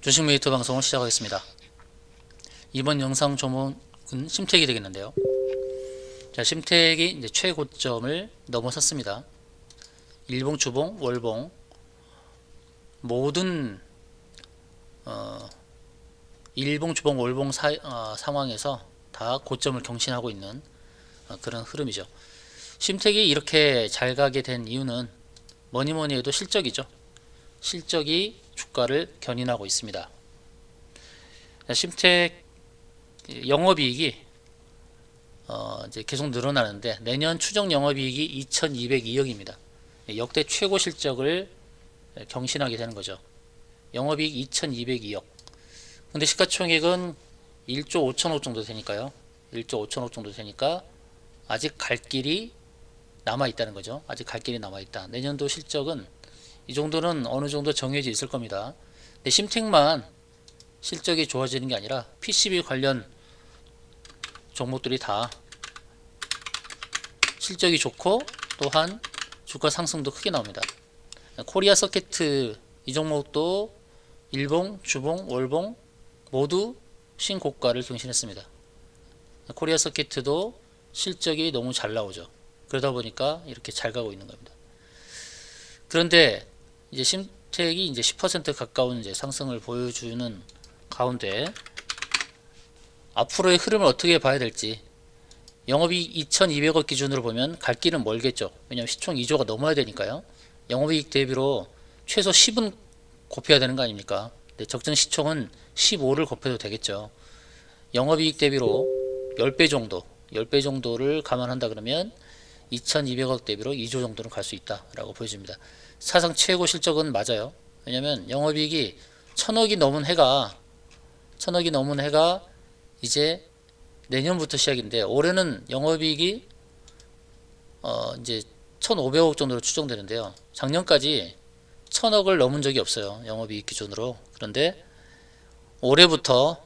주식 메이트 방송을 시작하겠습니다. 이번 영상 종목은 심택이 되겠는데요. 자, 심택이 이제 최고점을 넘어섰습니다. 일봉, 주봉, 월봉 모든 일봉, 주봉, 월봉 상황에서 다 고점을 경신하고 있는 그런 흐름이죠. 심택이 이렇게 잘 가게 된 이유는 뭐니 해도 실적이죠. 실적이 주가를 견인하고 있습니다. 자, 심택 영업이익이 이제 계속 늘어나는데 내년 추정 영업이익이 2202억입니다. 역대 최고 실적을 경신하게 되는 거죠. 영업이익 2202억. 근데 시가총액은 1조 5천억 정도 되니까요. 1조 5천억 정도 되니까 아직 갈 길이 남아 있다는 거죠. 아직 갈 길이 남아 있다. 내년도 실적은 이 정도는 어느 정도 정해져 있을 겁니다. 근데 심택만 실적이 좋아지는 게 아니라 PCB 관련 종목들이 다 실적이 좋고 또한 주가 상승도 크게 나옵니다. 코리아 서킷 이 종목도 일봉, 주봉, 월봉 모두 신고가를 경신했습니다. 코리아 서킷도 실적이 너무 잘 나오죠. 그러다 보니까 이렇게 잘 가고 있는 겁니다. 그런데 이제 심택이 이제 10% 가까운 이제 상승을 보여주는 가운데 앞으로의 흐름을 어떻게 봐야 될지, 영업이익 2200억 기준으로 보면 갈 길은 멀겠죠. 왜냐하면 시총 2조가 넘어야 되니까요. 영업이익 대비로 최소 10은 곱해야 되는 거 아닙니까? 근데 적정 시총은 15를 곱해도 되겠죠. 영업이익 대비로 10배 정도, 10배 정도를 감안한다 그러면 2200억 대비로 2조 정도는 갈 수 있다라고 보여집니다. 사상 최고 실적은 맞아요. 왜냐하면 영업이익이 1000억이 넘은 해가 이제 내년부터 시작인데, 올해는 영업이익이 이제 1500억 정도로 추정되는데요. 작년까지 1000억을 넘은 적이 없어요. 영업이익 기준으로. 그런데 올해부터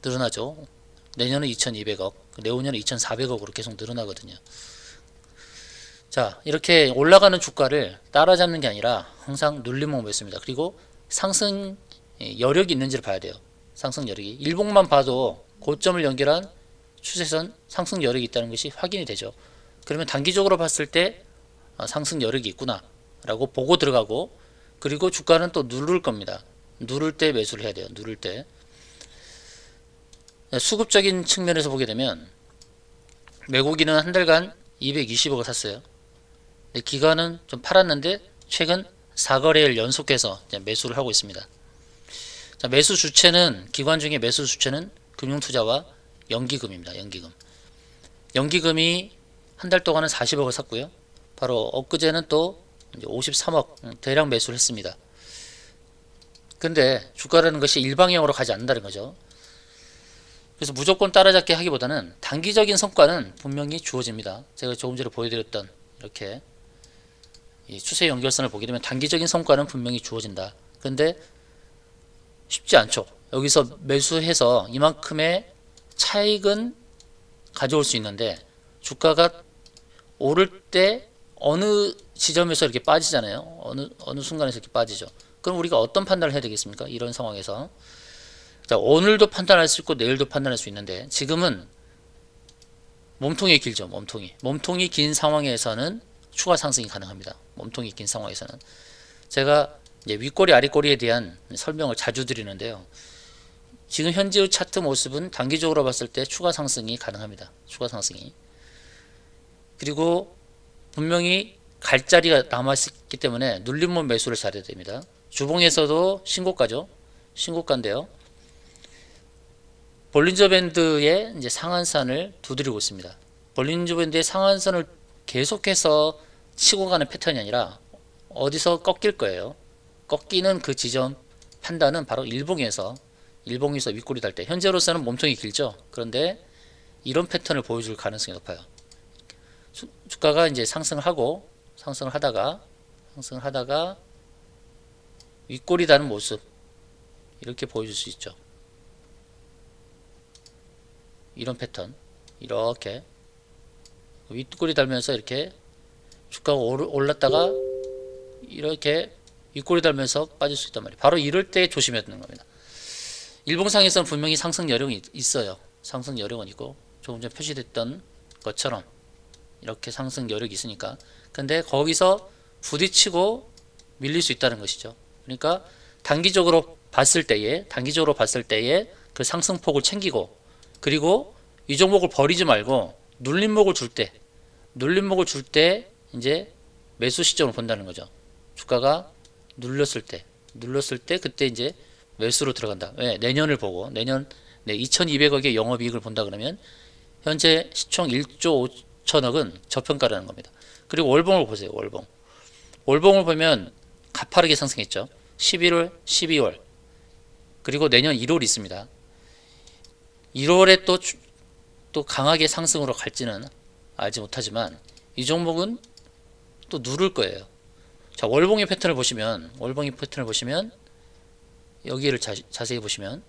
늘어나죠. 내년은 2200억, 내후년은 2400억으로 계속 늘어나거든요. 자, 이렇게 올라가는 주가를 따라잡는 게 아니라 항상 눌림목 매수입니다. 그리고 상승 여력이 있는지를 봐야 돼요. 상승 여력이. 일봉만 봐도 고점을 연결한 추세선 상승 여력이 있다는 것이 확인이 되죠. 그러면 단기적으로 봤을 때 상승 여력이 있구나 라고 보고 들어가고, 그리고 주가는 또 누를 겁니다. 누를 때 매수를 해야 돼요. 누를 때. 수급적인 측면에서 보게 되면 외국인은 한 달간 220억을 샀어요. 기관은 좀 팔았는데 최근 4거래일 연속해서 매수를 하고 있습니다. 자, 매수 주체는, 기관 중에 매수 주체는 금융투자와 연기금입니다. 연기금이 한 달 동안은 40억을 샀고요. 바로 엊그제는 또 53억 대량 매수를 했습니다. 근데 주가라는 것이 일방향으로 가지 않는다는 거죠. 그래서 무조건 따라잡기 하기보다는 단기적인 성과는 분명히 주어집니다. 제가 조금 전에 보여드렸던 이렇게 이 추세 연결선을 보게 되면 단기적인 성과는 분명히 주어진다. 그런데 쉽지 않죠. 여기서 매수해서 이만큼의 차익은 가져올 수 있는데, 주가가 오를 때 어느 지점에서 이렇게 빠지잖아요. 어느 순간에서 이렇게 빠지죠. 그럼 우리가 어떤 판단을 해야 되겠습니까? 이런 상황에서. 자, 오늘도 판단할 수 있고 내일도 판단할 수 있는데, 지금은 몸통이 길죠. 몸통이 긴 상황에서는 추가 상승이 가능합니다. 몸통이 긴 상황에서는. 제가 이제 윗꼬리 아랫꼬리에 대한 설명을 자주 드리는데요. 지금 현재의 차트 모습은 단기적으로 봤을 때 추가 상승이 가능합니다. 추가 상승이. 그리고 분명히 갈 자리가 남아있기 때문에 눌림목 매수를 잘해야 됩니다. 주봉에서도 신고가죠. 신고가인데요. 볼린저 밴드의 이제 상한선을 두드리고 있습니다. 볼린저 밴드의 상한선을 계속해서 치고 가는 패턴이 아니라 어디서 꺾일 거예요. 꺾이는 그 지점 판단은 바로 일봉에서 윗꼬리 달 때. 현재로서는 몸통이 길죠. 그런데 이런 패턴을 보여줄 가능성이 높아요. 주가가 이제 상승을 하다가 윗꼬리 다는 모습, 이렇게 보여줄 수 있죠. 이런 패턴, 이렇게 윗꼬리 달면서 이렇게 주가가 올랐다가 이렇게 윗꼬리 달면서 빠질 수 있단 말이에요. 바로 이럴 때 조심해야 되는 겁니다. 일봉상에서는 분명히 상승 여력이 있어요. 상승 여력은 있고 조금 전에 표시됐던 것처럼 이렇게 상승 여력이 있으니까. 근데 거기서 부딪히고 밀릴 수 있다는 것이죠. 그러니까 단기적으로 봤을 때에 그 상승폭을 챙기고, 그리고 이 종목을 버리지 말고 눌림목을 줄 때 이제 매수 시점을 본다는 거죠. 주가가 눌렸을 때 그때 이제 매수로 들어간다. 왜? 내년을 보고, 내년 2200억의 영업이익을 본다 그러면 현재 시총 1조 5천억은 저평가라는 겁니다. 그리고 월봉을 보세요. 월봉을 보면 가파르게 상승했죠. 11월, 12월, 그리고 내년 1월이 있습니다. 1월에 또 강하게 상승으로 갈지는 알지 못하지만 이 종목은 또 누를 거예요. 자, 월봉의 패턴을 보시면 여기를 자세히 보시면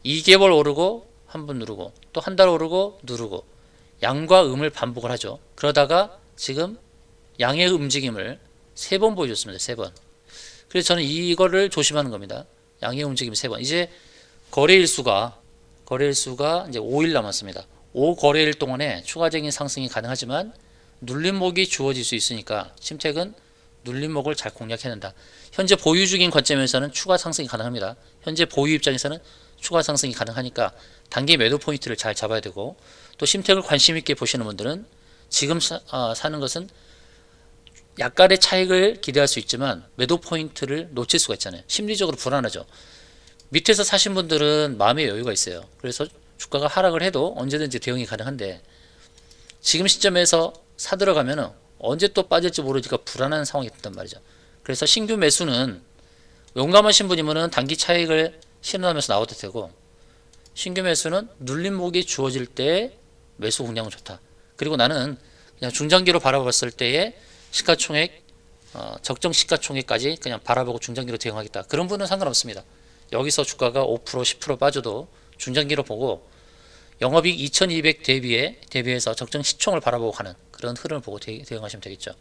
2개월 오르고 한 번 누르고 또 한 달 오르고 누르고 양과 음을 반복을 하죠. 그러다가 지금 양의 움직임을 3번 보여줬습니다. 3번. 그래서 저는 이거를 조심하는 겁니다. 양의 움직임 3번. 이제 거래일수가 이제 5일 남았습니다. 5거래일 동안에 추가적인 상승이 가능하지만 눌림목이 주어질 수 있으니까 심택은 눌림목을 잘 공략해야 된다. 현재 보유 중인 관점에서는 추가 상승이 가능합니다. 현재 보유 입장에서는 추가 상승이 가능하니까 단기 매도 포인트를 잘 잡아야 되고, 또 심택을 관심 있게 보시는 분들은 지금 사는 것은 약간의 차익을 기대할 수 있지만 매도 포인트를 놓칠 수가 있잖아요. 심리적으로 불안하죠. 밑에서 사신 분들은 마음의 여유가 있어요. 그래서 주가가 하락을 해도 언제든지 대응이 가능한데 지금 시점에서 사들어가면 언제 또 빠질지 모르니까 불안한 상황이 된단 말이죠. 그래서 신규 매수는 용감하신 분이면 단기 차익을 실현하면서 나와도 되고, 신규 매수는 눌림목이 주어질 때 매수 공략은 좋다. 그리고 나는 그냥 중장기로 바라봤을 때에 시가총액 적정 시가총액까지 그냥 바라보고 중장기로 대응하겠다. 그런 분은 상관없습니다. 여기서 주가가 5% 10% 빠져도 중장기로 보고 영업이익 2200 대비해서 적정 시총을 바라보고 가는 그런 흐름을 보고 대응하시면 되겠죠.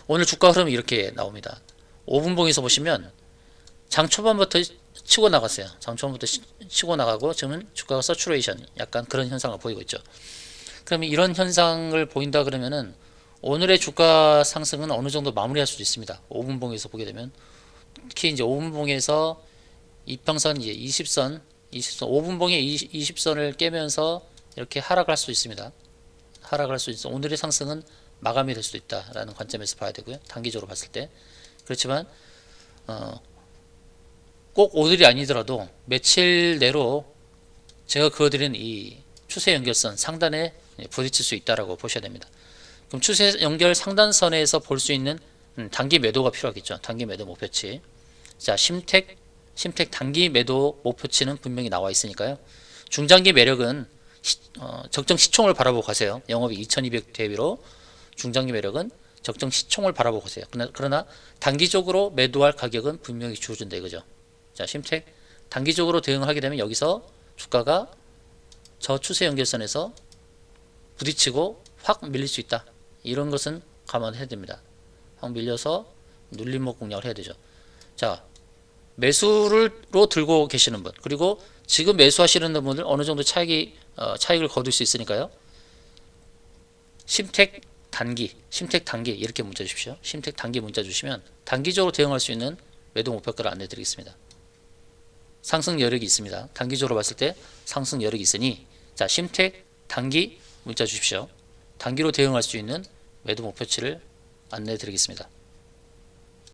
오늘 주가 흐름이 이렇게 나옵니다. 5분봉에서 보시면 장 초반부터 치고 나갔어요. 장 초반부터 치고 나가고 지금은 주가가 서츄레이션 약간 그런 현상을 보이고 있죠. 그러면 이런 현상을 보인다 그러면은 오늘의 주가 상승은 어느 정도 마무리할 수도 있습니다. 5분봉에서 보게 되면 특히 이제 5분봉에서 이평선 이제 20선 5분봉의 20선을 깨면서 이렇게 하락할 수 있습니다. 오늘의 상승은 마감이 될 수도 있다라는 관점에서 봐야 되고요. 단기적으로 봤을 때. 그렇지만 꼭 오늘이 아니더라도 며칠 내로 제가 그어드린 이 추세 연결선 상단에 부딪힐 수 있다라고 보셔야 됩니다. 그럼 추세 연결 상단선에서 볼 수 있는 단기 매도가 필요하겠죠. 단기 매도 목표치. 자, 심택 단기 매도 목표치는 분명히 나와 있으니까요. 중장기 매력은 적정 시총을 바라보고 가세요. 영업이 2200 대비로 중장기 매력은 적정 시총을 바라보고 가세요. 그러나 단기적으로 매도할 가격은 분명히 주어진다 이거죠. 자, 심택 단기적으로 대응을 하게 되면 여기서 주가가 저 추세 연결선에서 부딪히고 확 밀릴 수 있다. 이런 것은 감안해야 됩니다. 확 밀려서 눌림목 공략을 해야 되죠. 자, 매수로 들고 계시는 분, 그리고 지금 매수하시는 분들 어느 정도 차익을 거둘 수 있으니까요. 심택 단기 이렇게 문자 주십시오. 심택 단기 문자 주시면 단기적으로 대응할 수 있는 매도 목표가를 안내 드리겠습니다. 상승 여력이 있습니다. 단기적으로 봤을 때 상승 여력이 있으니, 자, 심택 단기 문자 주십시오. 단기로 대응할 수 있는 매도 목표치를 안내 드리겠습니다.